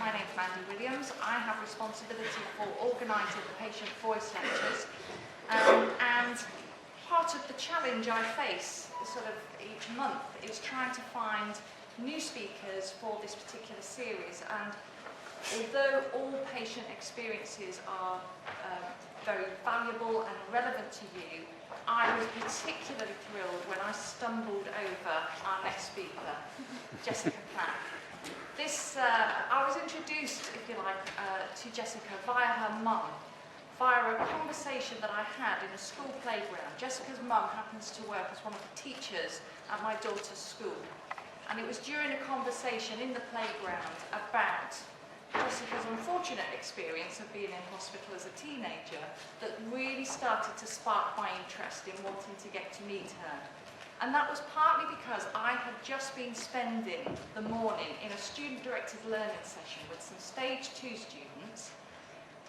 my name's Mandy Williams. I have responsibility for organising the patient voice lectures, and part of the challenge I face sort of each month is trying to find new speakers for this particular series. And although all patient experiences are very valuable and relevant to you, I was particularly thrilled when I stumbled over our next speaker, Jessica Platt. I was introduced, if you like, to Jessica via her mum, via a conversation that I had in a school playground. Jessica's mum happens to work as one of the teachers at my daughter's school. And it was during a conversation in the playground about Jessica's unfortunate experience of being in hospital as a teenager that really started to spark my interest in wanting to get to meet her. And that was partly because I had just been spending the morning in a student-directed learning session with some Stage 2 students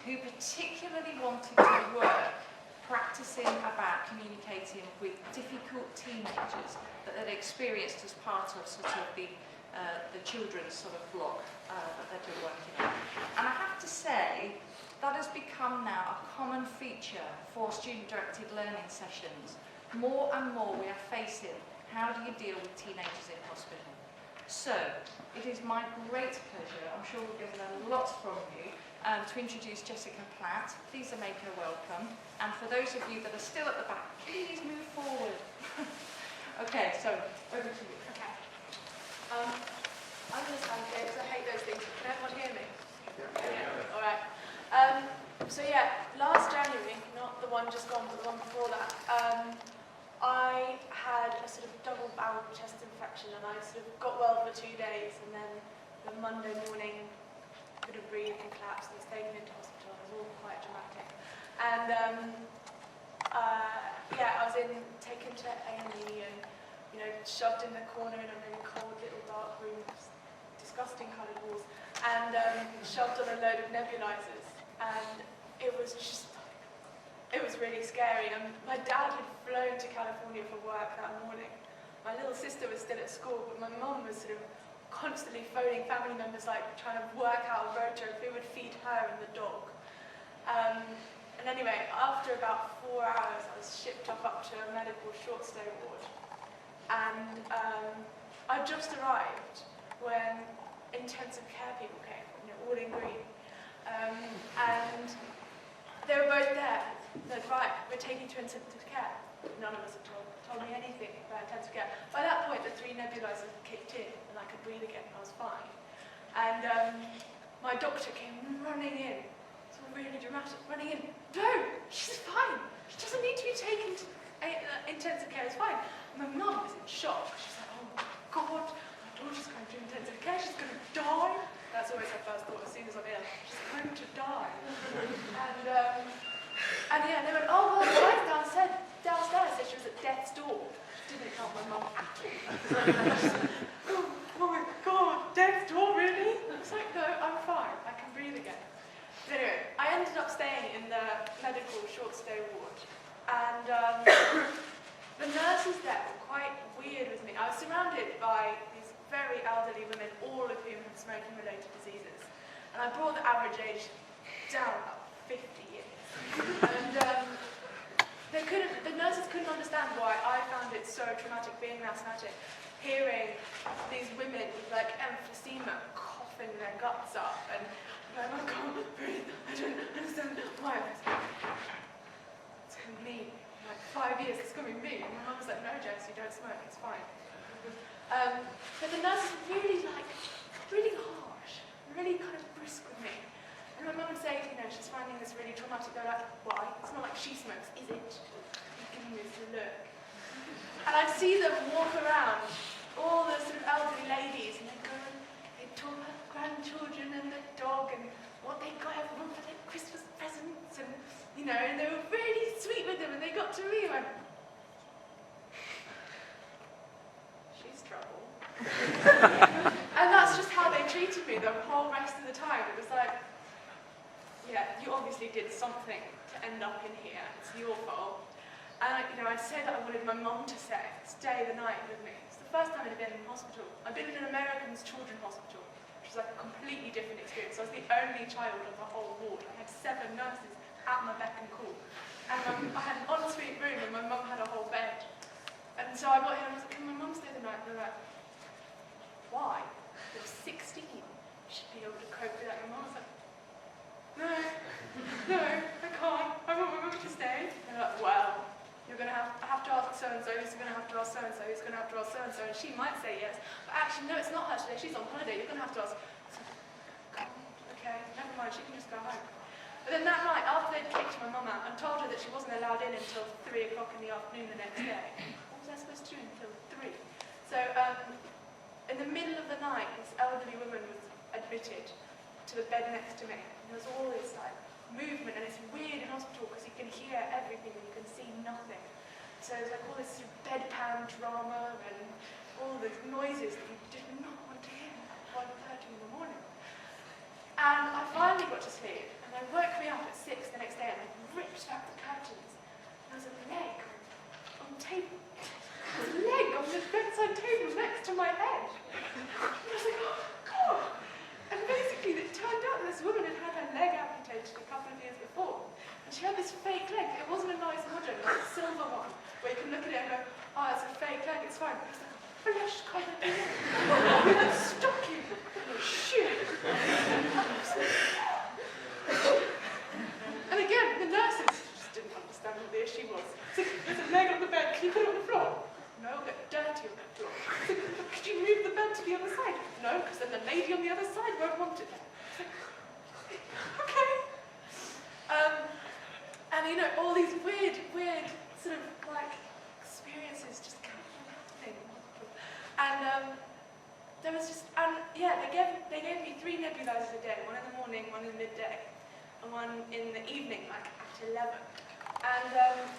who particularly wanted to work practicing about communicating with difficult teenagers that they'd experienced as part of sort of the children's sort of block that they've been working on. And I have to say, that has become now a common feature for student-directed learning sessions. More and more we are facing, how do you deal with teenagers in hospital? So, it is my great pleasure, I'm sure we'll get lots from you, to introduce Jessica Platt. Please make her welcome. And for those of you that are still at the back, please move forward. Okay, so over to you. Okay. I'm going to stand here because I hate those things. Can everyone hear me? Yeah. All right. So yeah, last January, not the one just gone, but the one before that, I had a sort of double bowel chest infection, and I sort of got well for 2 days, and then the Monday morning couldn't breathe and collapsed and was taken into hospital. It was all quite dramatic. And yeah, I was taken to A&E and shoved in the corner in a really cold little dark room, disgusting coloured walls, and shoved on a load of nebulizers. And it was really scary. And my dad had flown to California for work that morning. My little sister was still at school, but my mum was sort of constantly phoning family members, like trying to work out a rota of who would feed her and the dog. And anyway, after about 4 hours, I was shipped up to a medical short stay ward. And I just arrived when intensive care people came, all in green. And they were both there. They're like, right, we're taking you to intensive care. None of us had told me anything about intensive care. By that point, the 3 nebulizers kicked in, and I could breathe again. I was fine. And my doctor came running in. It's all really dramatic, running in. No, she's fine. She doesn't need to be taken to intensive care. It's fine. My mum was in shock. She's like, oh my God, my daughter's going to intensive care. She's going to die. That's always her first thought as soon as I'm ill. She's going to die. And yeah, they went, oh, well, the wife downstairs said she was at death's door. Didn't help my mum at all. Oh my God, death's door, really? I was like, no, I'm fine. I can breathe again. But anyway, I ended up staying in the medical short stay ward. And the nurses there were quite weird with me. I was surrounded by these very elderly women, all of whom had smoking-related diseases. And I brought the average age down about 50 years. And the nurses couldn't understand why I found it so traumatic being an asthmatic, hearing these women with like emphysema coughing their guts up and I can't breathe, I don't understand why. It's going to be me. Like 5 years, it's going to be me. And my mum was like, no, Jess, you don't smoke, it's fine. But the nurses were really harsh, really kind of brisk with me. And my mum would say, she's finding this really traumatic. They're like, why? It's not like she smokes, is it? She's giving me this look. And I'd see them walk around, all the sort of elderly ladies, and they'd go and they'd talk about grandchildren and their dog and what they got everyone for their Christmas presents, and and they were really sweet with them, and they got to me and went, she's trouble. And that's just how they treated me the whole rest of the time. It was like, yeah, you obviously did something to end up in here. It's your fault. And I'd say that I wanted my mum to stay the night with me. It's the first time I'd been in hospital. I've been in an American children's hospital, which is like a completely different experience. I was the only child on the whole ward. I had 7 nurses at my beck and call. And I had an ensuite room and my mum had a whole bed. And so I got here and I was like, can my mum stay the night? And they're like, why? You're 16. You should be able to cope with that. And my mum was like, no, I can't. I want my mum to stay. And they're like, well, I have to ask so-and-so, who's going to have to ask so-and-so, who's going to have to ask so-and-so, and she might say yes. But actually, no, it's not her today. She's on holiday. You're going to have to ask. Okay, never mind. She can just go home. But then that night, after they'd kicked my mum out and told her that she wasn't allowed in until 3 o'clock in the afternoon the next day, what was I supposed to do until 3? So in the middle of the night, this elderly woman was admitted to the bed next to me. And there was all this like movement, and it's weird in hospital because you can hear everything and you can see nothing. So there's like all this sort of bedpan drama and all these noises that you did not want to hear at 1:30 in the morning. And I finally got to sleep, and they woke me up at 6 the next day, and they ripped back the curtains. There was a leg on the table. There was a leg on the bedside table next to my head. And I was like, oh God! And basically, it turned out that this woman had had her leg amputated a couple of years before. And she had this fake leg. It wasn't a nice modern, like a silver one, where you can look at it and go, oh, it's a fake leg, it's fine. But it's like a flesh-covered leg. With a stocking. Oh, shit. And again, the nurses just didn't understand what the issue was. So there's a leg on the bed, can you put it on the floor? No, get dirty on the floor. So, could you move the bed to the other side? No, because then the lady on the other side won't want it there. Okay. And you know, all these weird sort of like experiences just kept happening. And there was just, and yeah, they gave me 3 nebulizers a day, one in the morning, one in the midday, and one in the evening, like at 11. And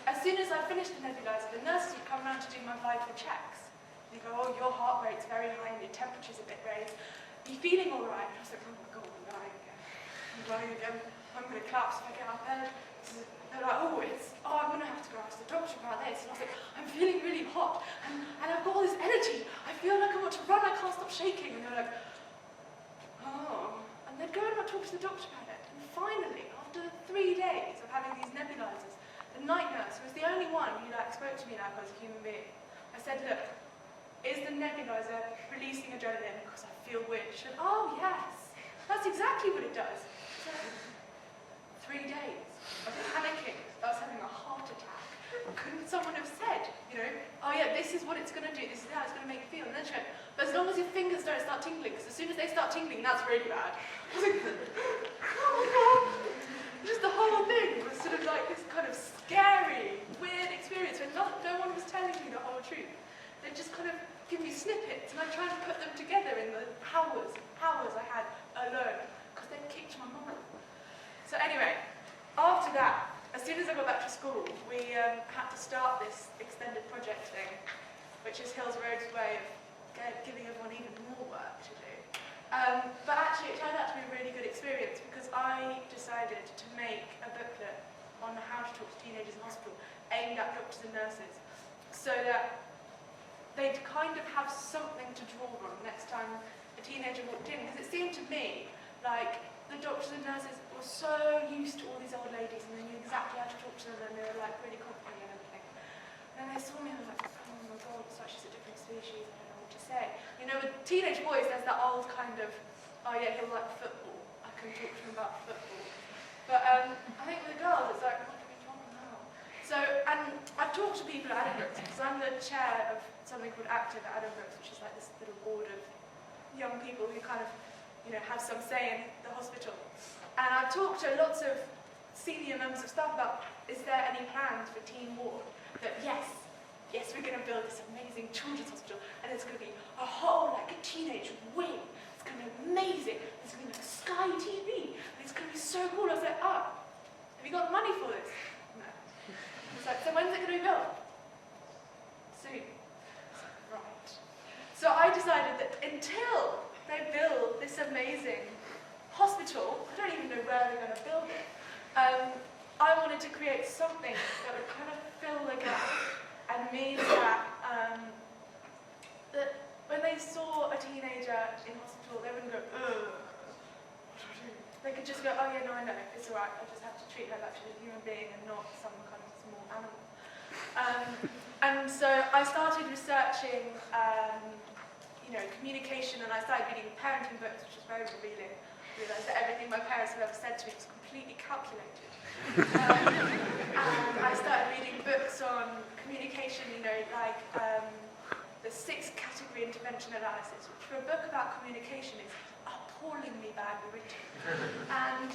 as soon as I finished the nebulizer, the nurses would come around to do my vital checks. They go, oh, your heart rate's very high and your temperature's a bit raised. Are you feeling all right? And I was like, oh my God, I'm dying again. I'm dying again. I'm going to collapse if I get out of bed. They're like, oh, I'm going to have to go ask the doctor about this. And I was like, I'm feeling really hot. And I've got all this energy. I feel like I want to run. I can't stop shaking. And they're like, oh. And they'd go and I'd talk to the doctor about it. And finally, after 3 days of having these nebulizers, the night nurse, who was the only one who spoke to me like I was a human being, I said, look, is the nebulizer releasing adrenaline because I feel weird? She said, oh yes, that's exactly what it does. So, 3 days of panicking, I was having a heart attack. Couldn't someone have said, you know, oh yeah, this is what it's going to do, this is how it's going to make you feel, and then she went, but as long as your fingers don't start tingling, because as soon as they start tingling, that's really bad. I was like, oh my God. Just the whole thing was sort of like this kind of scary, weird experience where no one was telling me the whole truth. They'd just kind of give me snippets, and I'd try and put them together in the hours I had alone, because they'd kicked my mum out. So anyway, after that, as soon as I got back to school, we had to start this extended project thing, which is Hills Road's way of giving everyone even more work to do. But actually, it turned out to be a really good experience because I decided to make a booklet on how to talk to teenagers in hospital aimed at doctors and nurses so that they'd kind of have something to draw on next time a teenager walked in. Because it seemed to me like the doctors and nurses were so used to all these old ladies and they knew exactly how to talk to them and they were like really confident and everything. And then they saw me and they were like, oh my God, it's like she's a different species, I don't know what to say. You know, with teenage boys, there's that old kind of, oh yeah, he'll like football. I can talk to him about football. But I think with the girls, it's like, what do we talk about? So, and I've talked to people at Addenbrooke's because I'm the chair of something called Active at Addenbrooke's, which is like this little board of young people who kind of, you know, have some say in the hospital. And I've talked to lots of senior members of staff about, is there any plans for teen ward? That yes, we're going to build this amazing children's hospital, and it's going to be a whole, like a teenage wing. It's going to be amazing. It's going to be like a Sky TV. It's going to be so cool. I was like, have you got the money for this? No. I was like, so when's it going to be built? Soon. I was like, right. So I decided that until they build this amazing hospital, I don't even know where they're going to build it, I wanted to create something that would kind of fill the gap and mean that that when they saw a teenager in hospital, they wouldn't go, ugh, what do I do? they could just go, oh yeah, no, I know, it's all right. I just have to treat her like she's a human being and not some kind of small animal. And so I started researching, communication, and I started reading parenting books, which was very revealing. I realised that everything my parents had ever said to me was completely calculated. And I started reading books on communication, like the 6-category intervention analysis, which for a book about communication is appallingly badly written. And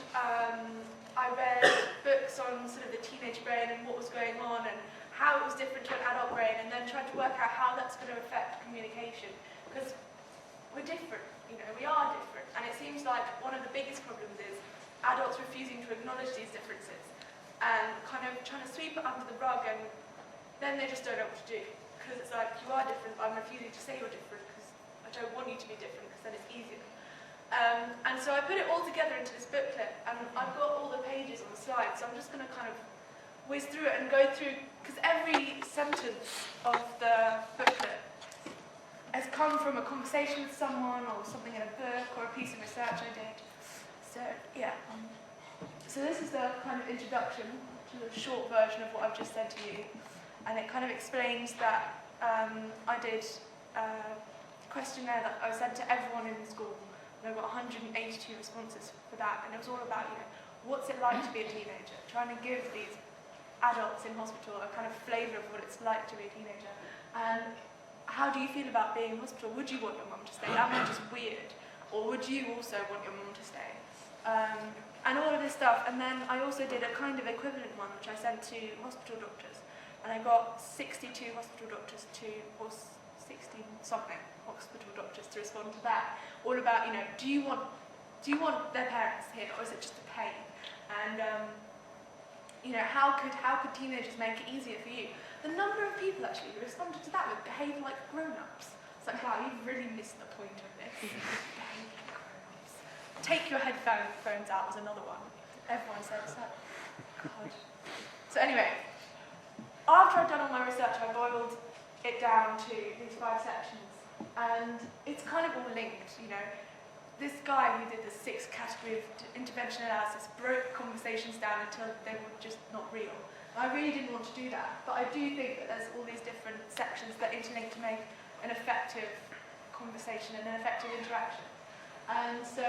I read books on sort of the teenage brain and what was going on and how it was different to an adult brain, and then tried to work out how that's going to affect communication. Because we're different, we are different. And it seems like one of the biggest problems is adults refusing to acknowledge these differences and kind of trying to sweep it under the rug, and then they just don't know what to do. Because it's like, you are different, but I'm refusing to say you're different because I don't want you to be different, because then it's easier. And so I put it all together into this booklet, and I've got all the pages on the slide, so I'm just going to kind of whiz through it and go through, because every sentence of the booklet has come from a conversation with someone or something in a book or a piece of research I did. So yeah. So this is the kind of introduction to the short version of what I've just said to you, and it kind of explains that I did a questionnaire that I sent to everyone in the school, and I got 182 responses for that, and it was all about, what's it like to be a teenager, trying to give these adults in hospital a kind of flavour of what it's like to be a teenager. And how do you feel about being in hospital? Would you want your mum to stay? That was just weird. Or would you also want your mum to stay? And all of this stuff. And then I also did a kind of equivalent one, which I sent to hospital doctors. And I got 62 hospital doctors or 60-something hospital doctors to respond to that. All about, do you want their parents here, or is it just a pain? And how could teenagers make it easier for you? The number of people actually who responded to that would behave like grown-ups. It's like, wow, you've really missed the point of this. Behave like grown-ups. Take your headphones out was another one. Everyone said so. God. So anyway, after I'd done all my research, I boiled it down to these 5 sections. And it's kind of all linked, This guy who did the 6-category of intervention analysis broke conversations down until they were just not real. I really didn't want to do that, but I do think that there's all these different sections that interlink to make an effective conversation and an effective interaction. And so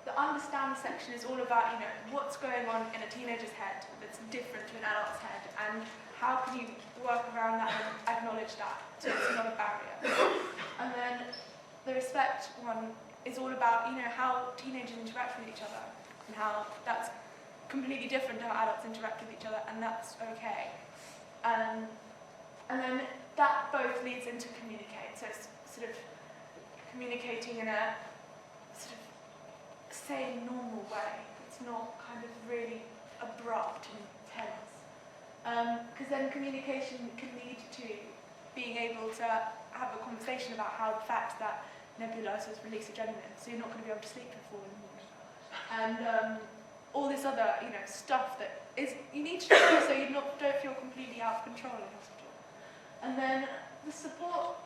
the understand section is all about, what's going on in a teenager's head that's different to an adult's head, and how can you work around that and acknowledge that so it's not a barrier. And then the respect one is all about, how teenagers interact with each other and how that's completely different to how adults interact with each other, and that's okay. And then that both leads into communicate. So it's sort of communicating in a sort of sane, normal way. It's not kind of really abrupt and tense. Because then communication can lead to being able to have a conversation about how the fact that nebulizers release adrenaline, so you're not going to be able to sleep for 4 in the morning. And all this other, stuff that is you need to do so you don't feel completely out of control in hospital. And then the support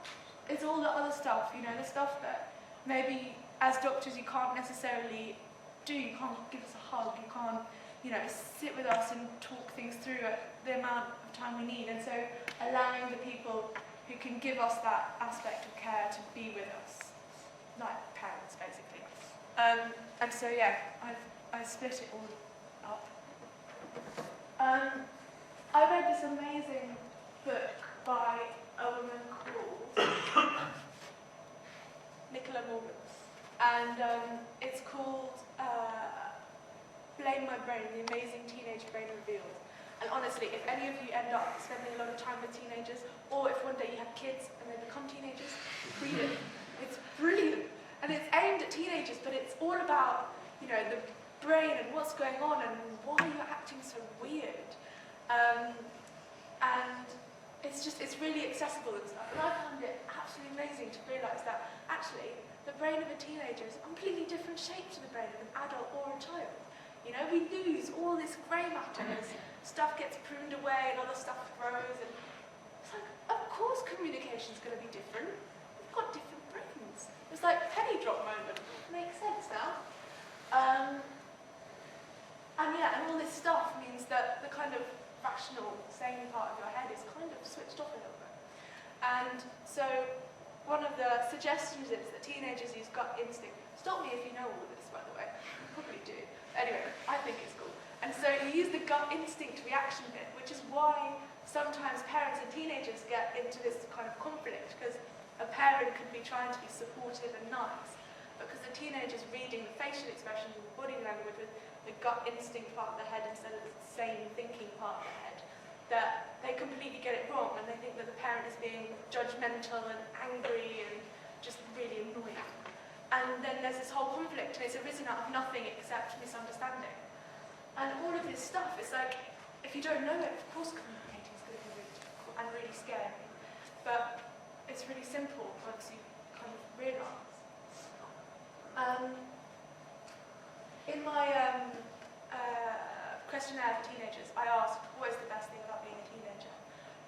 is all the other stuff, the stuff that maybe as doctors you can't necessarily do. You can't give us a hug, you can't, sit with us and talk things through at the amount of time we need. And so allowing the people who can give us that aspect of care to be with us, like parents basically. And so yeah, I split it all up. I read this amazing book by a woman called Nicola Morgan, and it's called Blame My Brain, The Amazing Teenage Brain Revealed. And honestly, if any of you end up spending a lot of time with teenagers, or if one day you have kids and they become teenagers, read it. It's brilliant. And it's aimed at teenagers, but it's all about, the brain and what's going on and why you're acting so weird. And it's really accessible and stuff. And I found it absolutely amazing to realise that actually the brain of a teenager is a completely different shape to the brain of an adult or a child. We lose all this grey matter as stuff gets pruned away and other stuff grows. And it's like, of course communication's going to be different. We've got different brains. It's like penny drop moment. Makes sense now. yeah, and all this stuff means that the kind of rational, sane part of your head is kind of switched off a little bit. And so one of the suggestions is that teenagers use gut instinct. Stop me if you know all of this, by the way. You probably do. Anyway, I think it's cool. And so you use the gut instinct reaction bit, which is why sometimes parents and teenagers get into this kind of conflict, because a parent can be trying to be supportive and nice, because the teenager's reading the facial expressions and the body language with the gut instinct part of the head instead of the sane thinking part of the head, that they completely get it wrong and they think that the parent is being judgmental and angry and just really annoying. And then there's this whole conflict, and it's arisen out of nothing except misunderstanding. And all of this stuff is like, if you don't know it, of course communicating is going to be really difficult and really scary. But it's really simple once you kind of realise. In my questionnaire for teenagers, I asked, what is the best thing about being a teenager?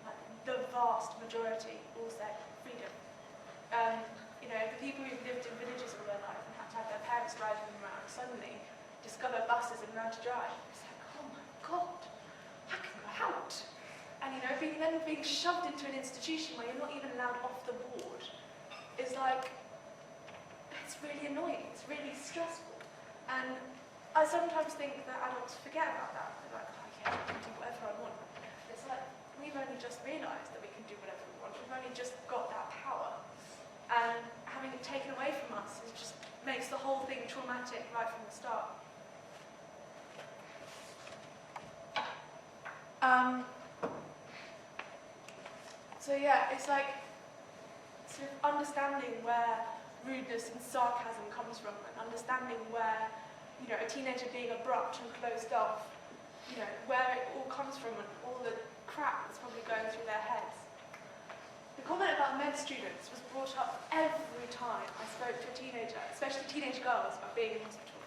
Like, the vast majority all said freedom. You know, the people who've lived in villages all their life and had to have their parents driving them around suddenly discover buses and learn to drive. It's like, oh my God, I can go out. And you know, being shoved into an institution where you're not even allowed off the board is like, it's really annoying, it's really stressful. And I sometimes think that adults forget about that. They're like, oh yeah, I can do whatever I want. It's like, we've only just realised that we can do whatever we want. We've only just got that power. And having it taken away from us is just makes the whole thing traumatic right from the start. So yeah, it's like sort of understanding where rudeness and sarcasm comes from, and understanding where, you know, a teenager being abrupt and closed off, you know, where it all comes from and all the crap that's probably going through their heads. The comment about med students was brought up every time I spoke to a teenager, especially teenage girls, about being in hospital.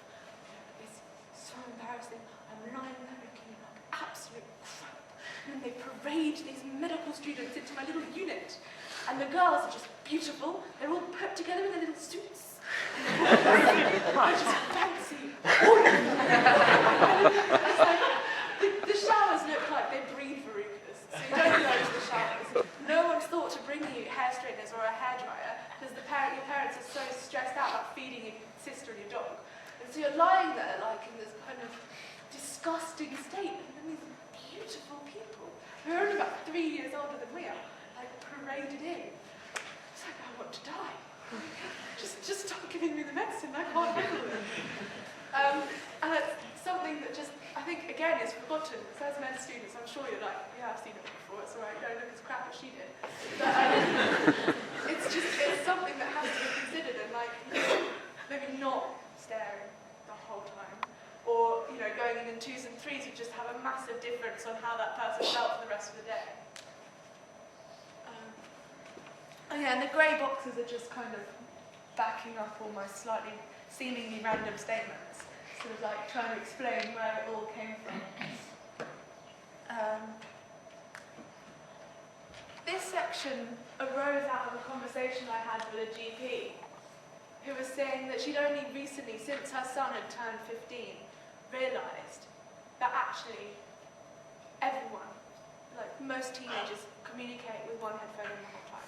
It's so embarrassing. I'm lying there looking like absolute crap. And they parade these medical students into my little unit. And the girls are just beautiful. They're all put together in their little suits. I just fancy all of them. It's like, the showers look like they breed verrucas. So you don't go to the showers. No one's thought to bring you hair straighteners or a hairdryer because your parents are so stressed out about feeding your sister and your dog. And so you're lying there like in this kind of disgusting state. And then these beautiful people who are only about 3 years older than we are, like paraded in. It's like, I want to die. Just stop giving me the medicine, I can't handle it. And it's something that just, I think, again, is forgotten. So as med students, I'm sure you're like, yeah, I've seen it before, it's alright, don't look as crap as she did. But it's something that has to be considered, and like, maybe not staring the whole time. Or, you know, going in 2s and 3s would just have a massive difference on how that person felt for the rest of the day. Oh yeah, and the grey boxes are just kind of backing up all my slightly, seemingly random statements. Sort of like trying to explain where it all came from. This section arose out of a conversation I had with a GP who was saying that she'd only recently, since her son had turned 15, realised that actually everyone, like most teenagers, communicate with one headphone in the whole time.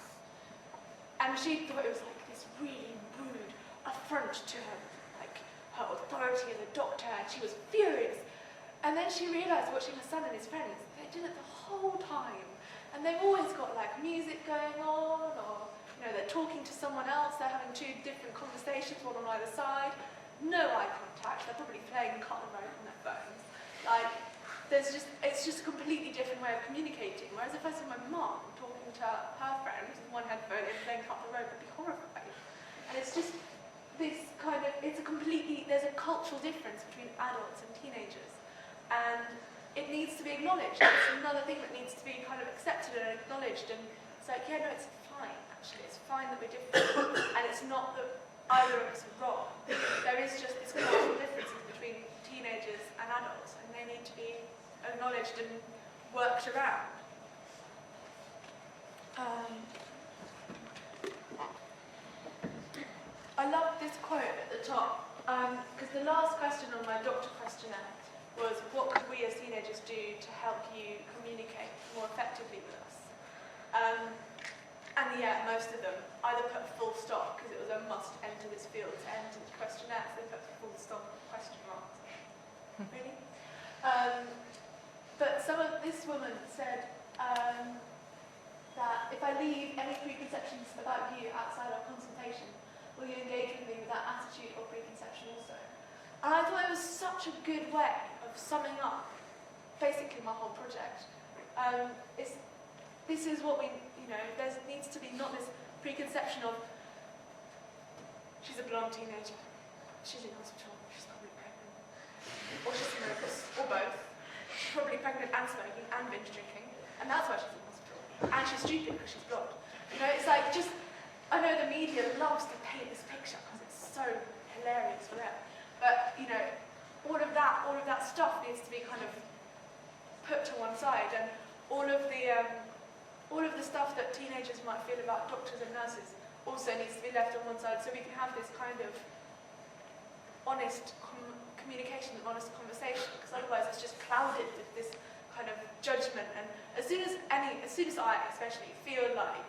And she thought it was like this really rude affront to her, like her authority as a doctor, and she was furious. And then she realised, watching her son and his friends, they did it the whole time. And they've always got like music going on, or you know, they're talking to someone else, they're having 2 different conversations, one on either side. No eye contact, they're probably playing cut and rope on their phones. Like, it's just a completely different way of communicating. Whereas if I saw my mum talking to her friends with one headphone and playing cut the rope, I'd be horrified. And it's just this kind of, there's a cultural difference between adults and teenagers. And it needs to be acknowledged. It's another thing that needs to be kind of accepted and acknowledged. And it's like, yeah, no, it's fine, actually. It's fine that we're different. And it's not that either of us are wrong. There is just this cultural differences between teenagers and adults, and they need to be acknowledged and worked around. I love this quote at the top, because the last question on my doctor questionnaire was what could we as teenagers do to help you communicate more effectively with us? And yeah, most of them either put full stop, because it was a must enter this field to enter the questionnaire, so they put full stop question marks. Really? But this woman said that if I leave any preconceptions about you outside our consultation, will you engage with me with that attitude or preconception also? And I thought it was such a good way of summing up basically my whole project. This is what we, there needs to be not this preconception of she's a blonde teenager, she's in hospital, she's probably pregnant, or she's nervous, or both. She's probably pregnant and smoking and binge drinking, and that's why she's in hospital. And she's stupid because she's blonde. It's like I know the media loves to paint this picture because it's so hilarious for them. But, all of that stuff needs to be kind of put to one side, and all of the stuff that teenagers might feel about doctors and nurses also needs to be left on one side, so we can have this kind of honest communication, honest conversation, because otherwise it's just clouded with this kind of judgment. And as soon as I especially feel like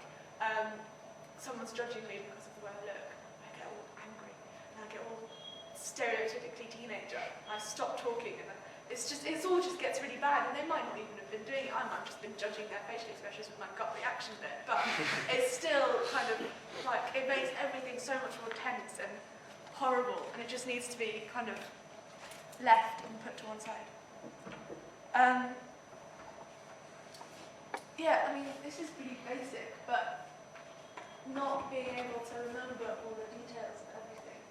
someone's judging me because of the way I look, I get all angry and I get all stereotypically teenager. I stop talking, and it all just gets really bad. And they might not even have been doing it. I might have just been judging their facial expressions with my gut reaction bit. But it's still kind of like, it makes everything so much more tense and horrible, and it just needs to be kind of left and put to one side. Yeah, I mean, this is pretty basic, but not being able to remember all the details of everything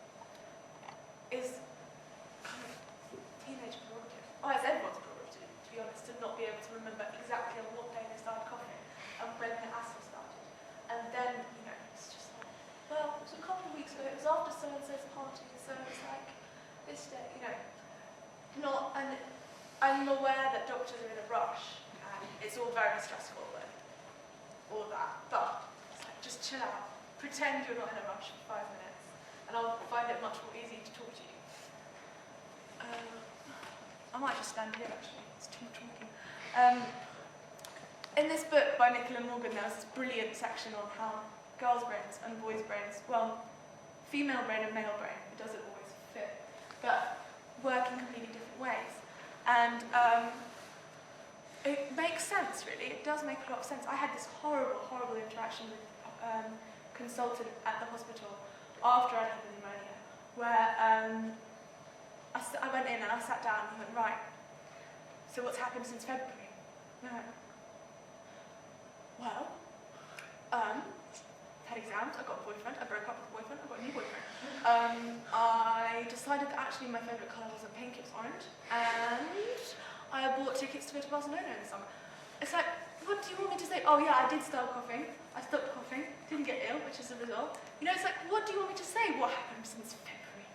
is kind of teenage prerogative. Oh, it's everyone's prerogative, to be honest, to not be able to remember exactly on what day they started coughing and when the asthma started. And then, it's just like, well, it was a couple of weeks ago, it was after so-and-so's party, so it's like this day, and I'm aware that doctors are in a rush, and it's all very stressful and all that, but it's like, just chill out. Pretend you're not in a rush for 5 minutes, and I'll find it much more easy to talk to you. I might just stand here, actually. It's too much talking. In this book by Nicola Morgan, there's this brilliant section on how girls' brains and boys' brains, well, female brain and male brain, it doesn't always fit, but work in completely different ways. And it makes sense, really. It does make a lot of sense. I had this horrible, horrible interaction with a consultant at the hospital after I'd had the pneumonia, where I went in and I sat down and he went, right, so what's happened since February? And I went, well, had exams, I got a boyfriend, I broke up with a boyfriend, I got a new boyfriend. I decided that actually my favourite colour wasn't pink, it was orange, and I bought tickets to go to Barcelona in the summer. It's like, what do you want me to say? Oh yeah, I did start coughing, I stopped coughing, didn't get ill, which is a result. It's like, what do you want me to say? What happened since February?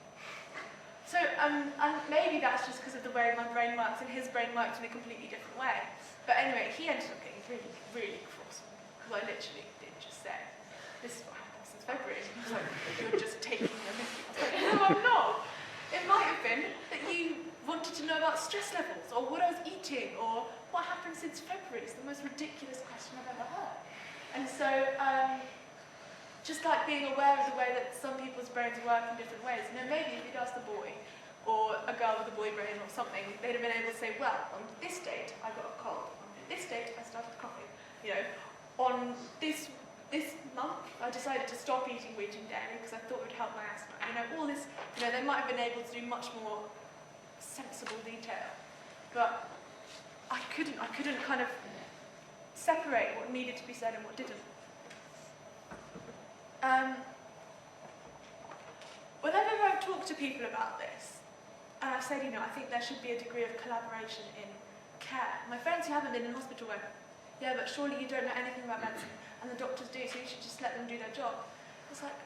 So, and maybe that's just because of the way my brain works, and his brain worked in a completely different way. But anyway, he ended up getting really, really cross with me, because I literally did just say, this is what happened since February. And he was like, you're just taking the mickey. I was like, no, I'm not. It might have been that you wanted to know about stress levels, or what I was eating, or what happened since February. It's the most ridiculous question I've ever heard. And so, just like being aware of the way that some people's brains work in different ways. Maybe if you'd asked a boy, or a girl with a boy brain or something, they'd have been able to say, well, on this date I got a cold, on this date I started coughing, on this month I decided to stop eating wheat and dairy because I thought it would help my asthma. All this, they might have been able to do much more sensible detail, but I couldn't kind of separate what needed to be said and what didn't. Whenever I've talked to people about this, and I've said, I think there should be a degree of collaboration in care. My friends who haven't been in hospital went, yeah, but surely you don't know anything about medicine, and the doctors do, so you should just let them do their job. It's like,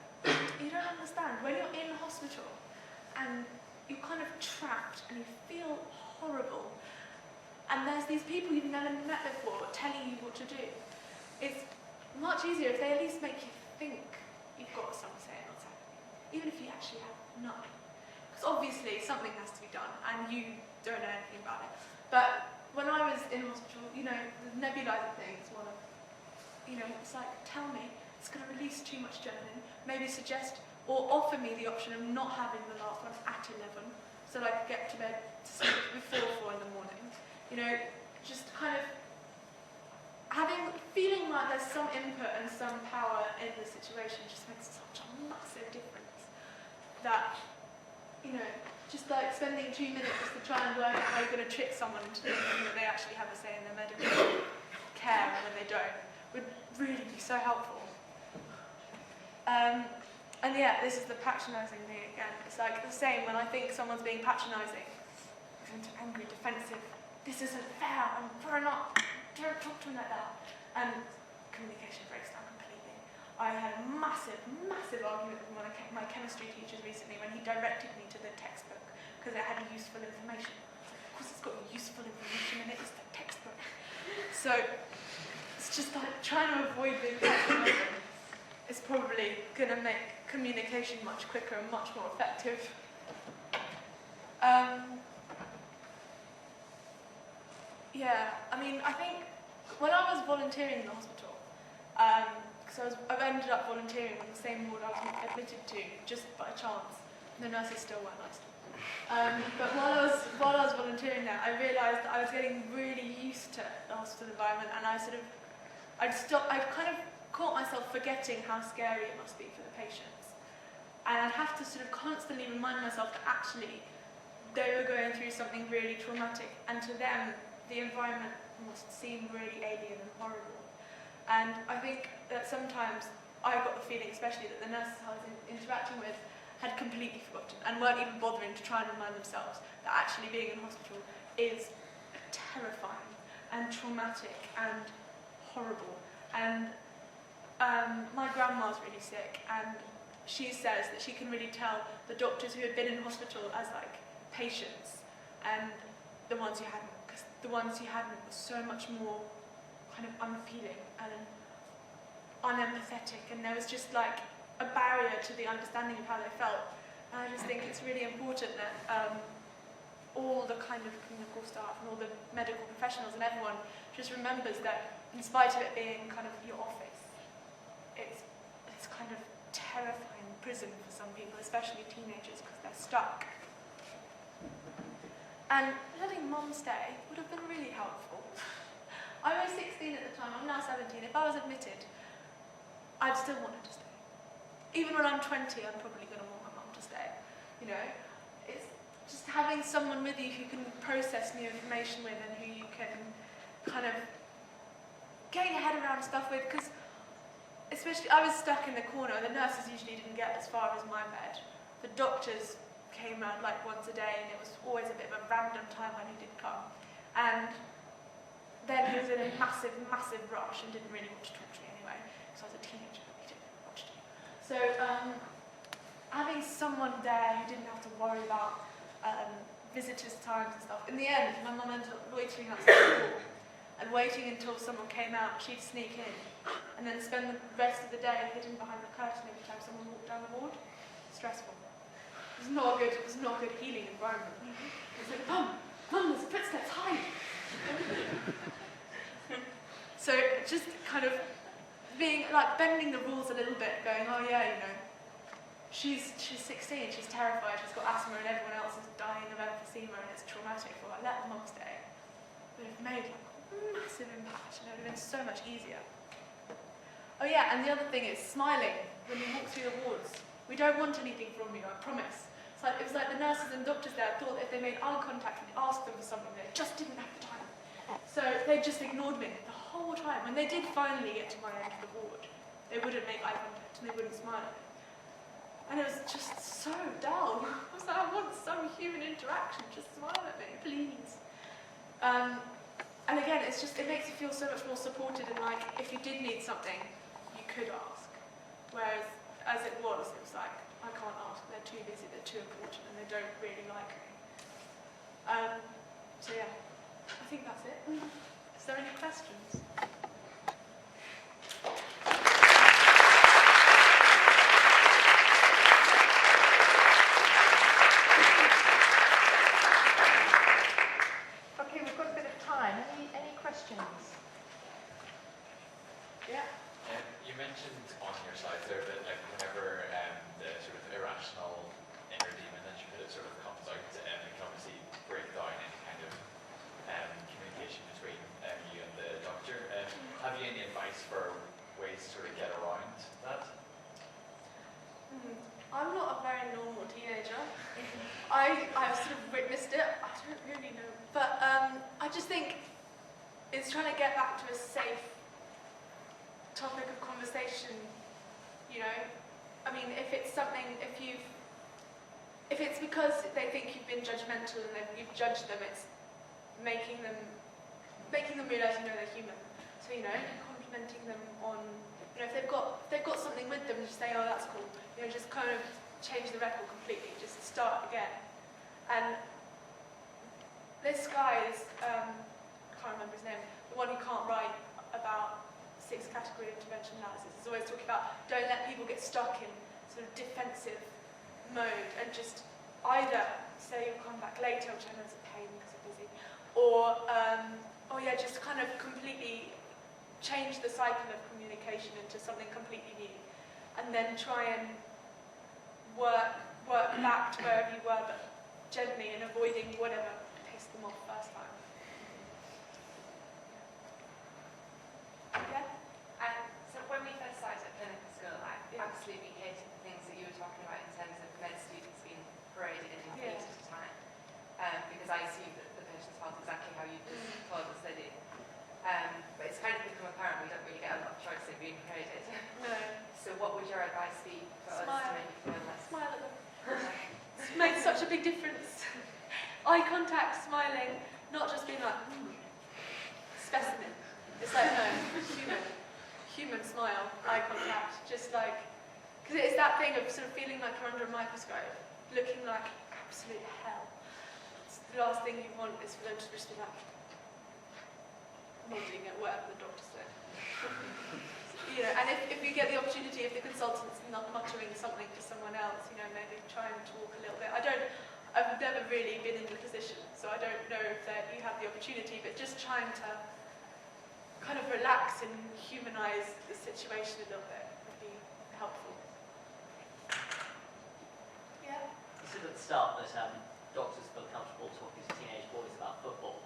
you don't understand. When you're in hospital, and you're kind of trapped, and you feel horrible, and there's these people you've never met before telling you what to do, it's much easier if they at least make you think you've got something to say and what's happening, even if you actually have none. Because obviously something has to be done, and you don't know anything about it. But when I was in hospital, you know, the nebulizer thing is one of, you know, it's like, tell me, it's going to release too much adrenaline, maybe suggest or offer me the option of not having the last one at 11, so I could get to bed to sleep before 4 in the morning. You know, just kind of feeling like there's some input and some power in the situation just makes such a massive difference. That, you know, just like spending 2 minutes just to try and work out how you're going to trick someone into thinking that they actually have a say in their medical care and when they don't would really be so helpful. And yeah, this is the patronising thing again. It's like the same when I think someone's being patronising. I get angry, defensive. This isn't fair. We're not. Don't talk to me like that. And communication breaks down completely. I had a massive, massive argument with one of my chemistry teachers recently when he directed me to the textbook because it had useful information. Of course it's got useful information in it, it's the textbook. So it's just like trying to avoid being patronizing is probably going to make communication much quicker and much more effective. Yeah, I mean, I think when I was volunteering in the hospital, because I ended up volunteering in the same ward I was admitted to, just by chance. The nurses still weren't nice. But while I was volunteering there, I realised that I was getting really used to the hospital environment, and I'd kind of caught myself forgetting how scary it must be for the patients. And I'd have to sort of constantly remind myself that actually they were going through something really traumatic, and to them, the environment must seem really alien and horrible. And I think that sometimes I got the feeling, especially that the nurses I was interacting with had completely forgotten and weren't even bothering to try and remind themselves that actually being in hospital is terrifying and traumatic and horrible. And my grandma's really sick, and she says that she can really tell the doctors who had been in hospital as like patients and the ones who hadn't, because the ones who hadn't were so much more kind of unfeeling and unempathetic, and there was just like a barrier to the understanding of how they felt. And I just think it's really important that all the kind of clinical staff and all the medical professionals and everyone just remembers that in spite of it being kind of your office, it's kind of terrifying prison for some people, especially teenagers, because they're stuck. And letting mum stay would have been really helpful. I was 16 at the time, I'm now 17. If I was admitted, I'd still want her to stay. Even when I'm 20, I'm probably going to want my mum to stay. You know, it's just having someone with you who can process new information with and who you can kind of get your head around stuff with, because especially I was stuck in the corner. The nurses usually didn't get as far as my bed. The doctors came around like once a day, and it was always a bit of a random time when he did come. And then he was in a massive, massive rush and didn't really want to talk to me anyway, because I was a teenager, he didn't really want to do. So having someone there who didn't have to worry about visitors' times and stuff. In the end, my mum ended up loitering outside the door and waiting until someone came out. She'd sneak in and then spend the rest of the day hidden behind the curtain every time someone walked down the ward. Stressful. It was not a good healing environment. It's like, Mum, there's footsteps, hide! So just kind of being like bending the rules a little bit, going, oh yeah, you know, she's 16, she's terrified, she's got asthma, and everyone else is dying of emphysema, and it's traumatic for her. Let mum stay. Would have made like a massive impact, and it would have been so much easier. Oh yeah, and the other thing is smiling when you walk through the wards. We don't want anything from you, I promise. It was like the nurses and doctors there thought that if they made eye contact and asked them for something, they just didn't have the time. So they just ignored me the whole time. When they did finally get to my end of the ward, they wouldn't make eye contact and they wouldn't smile at me. And it was just so dull. I was like, I want some human interaction, just smile at me, please. And again, it makes you feel so much more supported, and like, if you did need something, you could ask. Whereas, as it was like, I can't ask, they're too busy, they're too important, and they don't really like me. So yeah, I think that's it. Is there any questions? just think it's trying to get back to a safe topic of conversation, you know? I mean, if it's because they think you've been judgmental and you've judged them, it's making them realise, you know, they're human. So, you know, complimenting them on, you know, if they've got something with them, just say, oh, that's cool. You know, just kind of change the record completely, just start again. And this guy is, I can't remember his name, the one who can't write about 6-category intervention analysis, is always talking about don't let people get stuck in sort of defensive mode and just either say you'll come back later, which I know is a pain because I'm busy, or yeah, just kind of completely change the cycle of communication into something completely new, and then try and work back to wherever you were, but gently and avoiding whatever pissed them off first time. Yeah? And so when we first started at clinical school, I absolutely hated the things that you were talking about in terms of med students being paraded in half Yeah. at a time, because I assumed that the patients felt exactly how you just told us they did. But it's kind of become apparent we don't really get a lot of choice in being paraded. No. So what would your advice be for us to make you feel less? Smile at them. It makes such a big difference. Eye contact, smiling, not just being like, specimen. It's like, no, human smile, eye contact, just like, because it's that thing of sort of feeling like you're under a microscope, looking like absolute hell. It's the last thing you want is for them to just be like, nodding at whatever the doctor said. You know, and if you get the opportunity, if the consultant's not muttering something to someone else, you know, maybe try and talk a little bit. I've never really been in the position, so I don't know if you have the opportunity, but just trying to kind of relax and humanise the situation a little bit would be helpful. Yeah? You said at the start that doctors feel comfortable talking to teenage boys about football.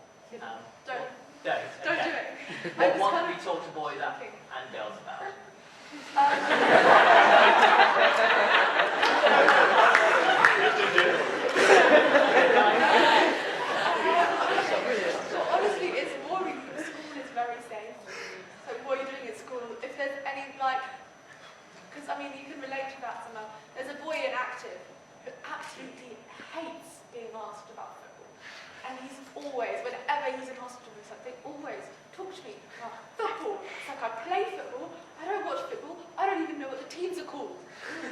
Don't Don't do okay. it. What can we talk to boys and girls about? Honestly, it's boring. School is very safe. So what are you doing at school? If there's any, like, because I mean, you can relate to that somehow. There's a boy in active who absolutely hates being asked about football. And he's always, whenever he's in hospital, he's like, they always talk to me about football. It's like, I play football, I don't watch football, I don't even know what the teams are called.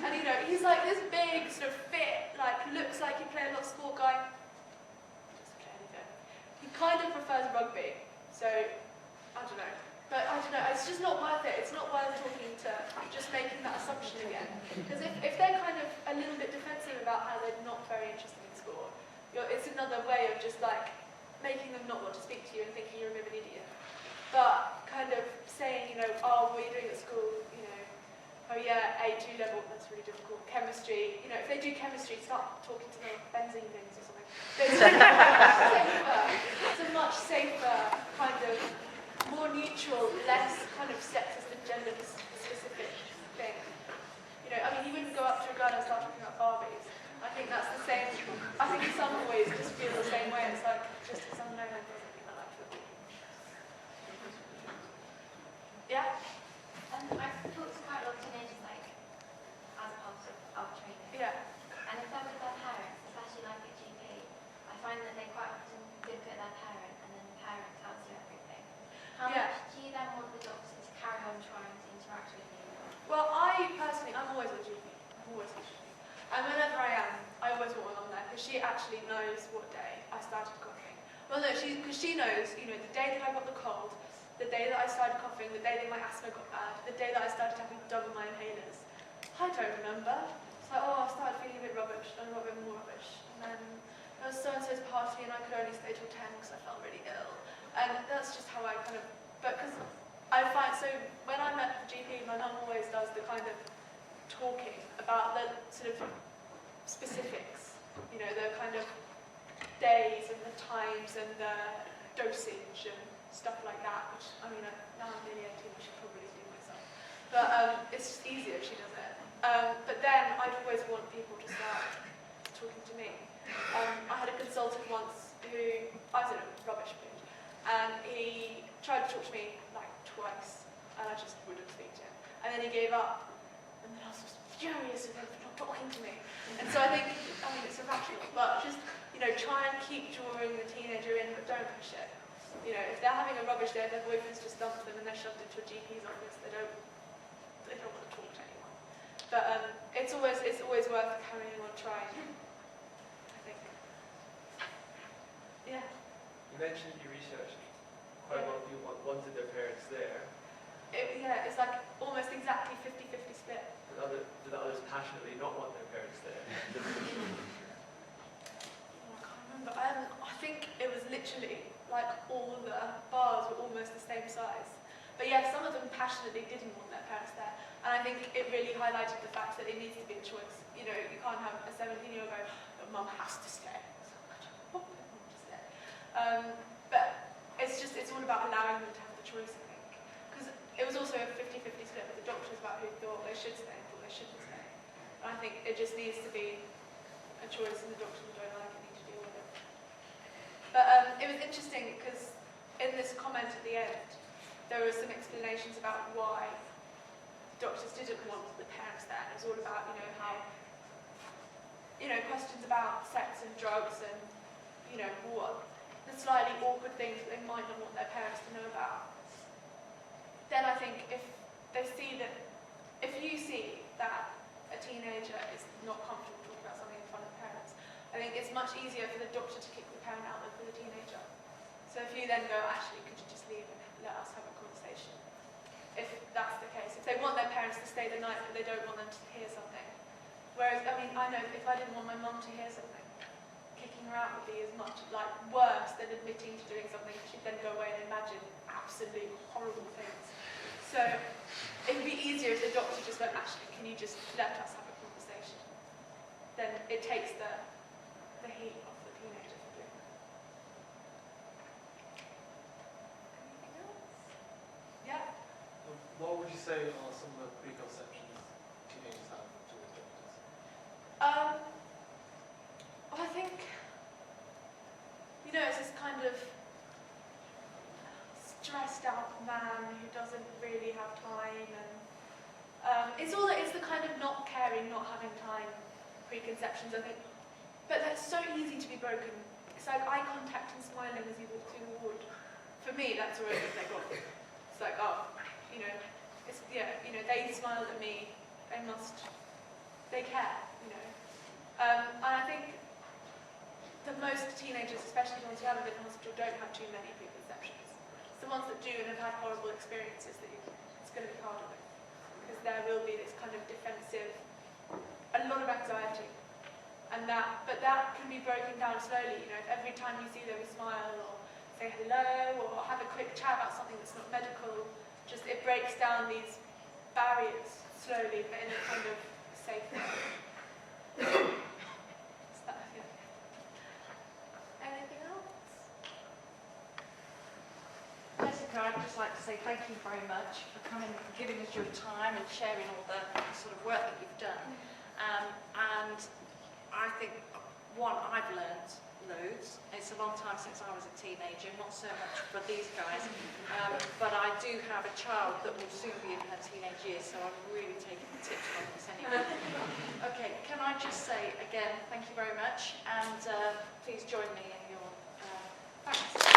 And you know, he's like this big, sort of fit, like, looks like he played a lot of sport guy. Doesn't play anything. He kind of prefers rugby, so, I don't know. But I don't know, it's just not worth it. It's not worth talking to, just making that assumption again. Because if they're kind of a little bit defensive about how they're not very interested in sport, it's another way of just like making them not want to speak to you and thinking you're a bit of an idiot. But kind of saying, you know, oh, what are you doing at school? You know, oh yeah, A2 level, that's really difficult. Chemistry, you know, if they do chemistry, start talking to them about benzene rings or something. It's a much safer, kind of more neutral, less kind of sexist and gender specific thing. You know, I mean, you wouldn't go up to a guy and start talking about Barbies. I think that's the same. I think some boys just feel the same way. It's like, just because I'm known, it doesn't mean I like football. Yeah? I've talked to quite a lot of teenagers, like, as part of training. Yeah. And if they're with their parents, especially like at GP, I find that they quite often look at their parent and then the parent tells you everything. How much do you then want the doctor to carry on trying to interact with you? Well, I personally, I'm always with GP. I'm always with GP. And whenever I am, I always want one on there because she actually knows what day I started coughing. Well, no, because she knows, you know, the day that I got the cold, the day that I started coughing, the day that my asthma got bad, the day that I started having to double my inhalers. I don't remember. It's like, oh, I started feeling a bit rubbish and a bit more rubbish. And then there was so-and-so's party and I could only stay till 10 because I felt really ill. And that's just how I kind of, but because I find, so when I'm at the GP, my mum always does the kind of talking about the sort of specifics, you know, the kind of days and the times and the dosage and stuff like that, which, I mean, now I'm nearly 18, I should probably do myself. But it's just easier if she does it. But then I'd always want people to start talking to me. I had a consultant once who, I don't know, rubbish bitch, and he tried to talk to me like twice, and I just wouldn't speak to him. And then he gave up, and then I was just furious with him for not talking to me. And so I think, I mean, it's irrational, but just, you know, try and keep drawing the teenager in, but don't push it. You know, if they're having a rubbish day, their boyfriend's just dumped them and they're shoved into a GP's office, they don't want to talk to anyone. But it's always worth carrying on trying, I think. Yeah. You mentioned you researched quite a lot of people wanted their parents there. Yeah, it's like almost exactly 50-50 split. Did others passionately not want their parents there? I can't remember. I think it was literally like all the bars were almost the same size. But yeah, some of them passionately didn't want their parents there. And I think it really highlighted the fact that it needs to be a choice. You know, you can't have a 17-year-old go, "Your mum has to stay." I don't want my mum to stay. But it's all about allowing them to have the choice, I think. Because it was also a 50-50 split with the doctors about who thought they should stay and thought they shouldn't stay. And I think it just needs to be a choice, and the doctors who don't like it need to deal with it. But it was interesting because in this comment at the end, there were some explanations about why doctors didn't want the parents there. It was all about, you know, how, you know, questions about sex and drugs and, you know, what the slightly awkward things that they might not want their parents to know about. Then I think if you see that a teenager is not comfortable talking about something in front of parents, I think it's much easier for the doctor to kick the parent out than for the teenager. So if you then go, actually, could you just leave and let us have a conversation? If that's the case. If they want their parents to stay the night but they don't want them to hear something. Whereas, I mean, I know if I didn't want my mum to hear something, kicking her out would be as much, like, worse than admitting to doing something. She'd then go away and imagine absolutely horrible things. So it would be easier if the doctor just went, actually, can you just let us have a conversation? Then it takes the heat off the teenager from doing that. Anything else? Yeah? What would you say are some of the preconceptions teenagers have towards doctors? I think, you know, it's this kind of stressed out man who doesn't really have time, and it's the kind of not caring, not having time preconceptions, I think. But that's so easy to be broken. It's like eye contact and smiling as you walk through the ward. For me, that's already they're gone. It's like, oh, you know, it's, yeah, you know, they smiled at me, they care, you know. And I think that most teenagers, especially the ones who haven't been in hospital, don't have too many preconceptions. It's the ones that do and have had horrible experiences that it's going to be harder with. Because there will be this kind of defensive, a lot of anxiety. But that can be broken down slowly, you know, if every time you see them you smile or say hello or have a quick chat about something that's not medical, just it breaks down these barriers slowly but in a kind of safe way. Yeah. Anything else? Jessica, I'd just like to say thank you very much for coming and giving us your time and sharing all the sort of work that you've done. And I think, one, I've learned loads. It's a long time since I was a teenager, not so much for these guys, but I do have a child that will soon be in her teenage years, so I'm really taking the tips from this anyway. Okay, can I just say again, thank you very much, and please join me in your thanks.